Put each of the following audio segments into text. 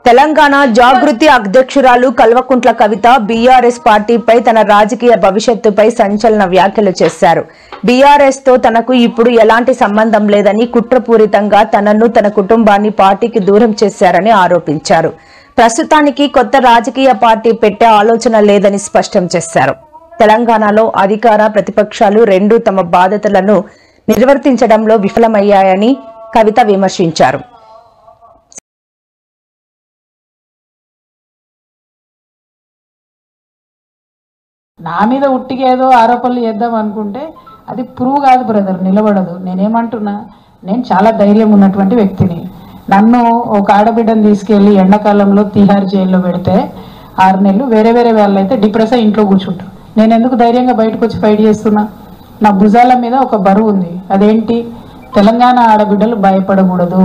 తెలంగాణ జాగృతి అధ్యక్షురాలు కల్వకుంట్ల కవిత బీఆర్ఎస్ పార్టీపై తన రాజకీయ భవిష్యత్తుపై సంచలన వ్యాఖ్యలు చేశారు. బీఆర్ఎస్ తో తనకు ఇప్పుడు ఎలాంటి సంబంధం లేదని, కుట్రపూరితంగా తనను తన కుటుంబాన్ని పార్టీకి దూరం చేశారని ఆరోపించారు. ప్రస్తుతానికి కొత్త రాజకీయ పార్టీ పెట్టే ఆలోచన లేదని స్పష్టం చేశారు. తెలంగాణలో అధికార ప్రతిపక్షాలు రెండూ తమ బాధ్యతలను నిర్వర్తించడంలో విఫలమయ్యాయని కవిత విమర్శించారు. నా మీద ఉట్టిగా ఏదో ఆరోపణలు చేద్దాం అనుకుంటే అది ప్రూవ్ కాదు బ్రదర్, నిలబడదు. నేనేమంటున్నా, నేను చాలా ధైర్యం ఉన్నటువంటి వ్యక్తిని. నన్ను ఒక ఆడబిడ్డను తీసుకెళ్ళి ఎండాకాలంలో తిహార్ జైల్లో పెడితే 6 నెలలు వేరే వేరే వాళ్ళు అయితే డిప్రెస్ అయ్యి ఇంట్లో కూర్చుంటారు. నేను ఎందుకు ధైర్యంగా బయటకు వచ్చి ఫైట్ చేస్తున్నా? నా భుజాల మీద ఒక బరువు ఉంది. అదేంటి? తెలంగాణ ఆడబిడ్డలు భయపడకూడదు.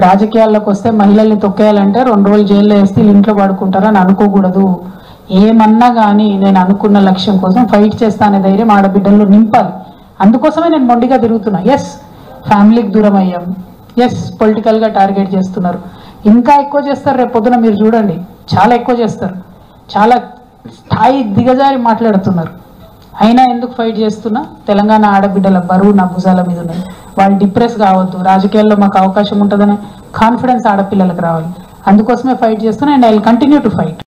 రాజకీయాల్లోకి వస్తే మహిళల్ని తొక్కేయాలంటే 2 రోజులు జైల్లో వేస్తే ఇంట్లో పడుకుంటారని అనుకోకూడదు. ఏమన్నా కానీ నేను అనుకున్న లక్ష్యం కోసం ఫైట్ చేస్తానే ధైర్యం ఆడబిడ్డల్లో నింపాలి. అందుకోసమే నేను మొండిగా తిరుగుతున్నా. ఎస్, ఫ్యామిలీకి దూరం అయ్యాం. ఎస్, పొలిటికల్గా టార్గెట్ చేస్తున్నారు. ఇంకా ఎక్కువ చేస్తారు. రేపు పొద్దున మీరు చూడండి, చాలా ఎక్కువ చేస్తారు. చాలా స్థాయి దిగజారి మాట్లాడుతున్నారు. అయినా ఎందుకు ఫైట్ చేస్తున్నా? తెలంగాణ ఆడబిడ్డల బరువు నా భుజాల మీద ఉన్నది. వాళ్ళు డిప్రెస్ కావద్దు, రాజకీయాల్లో మాకు అవకాశం ఉంటుందనే కాన్ఫిడెన్స్ ఆడపిల్లలకు రావాలి. అందుకోసమే ఫైట్ చేస్తున్నా. And I will continue to fight.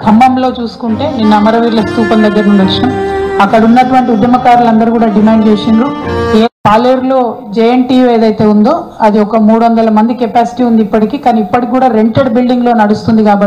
ఖమ్మంలో చూసుకుంటే నిన్న అమరవీరుల స్తూపం దగ్గర నుండి వచ్చినాం. అక్కడ ఉన్నటువంటి ఉద్యమకారులందరూ కూడా డిమాండ్ చేసిండ్రు. పాలేరులో జేఎన్టీయూ ఏదైతే ఉందో అది ఒక 300 మంది కెపాసిటీ ఉంది ఇప్పటికీ. కానీ ఇప్పటికి కూడా రెంటెడ్ బిల్డింగ్ లో నడుస్తుంది కాబట్టి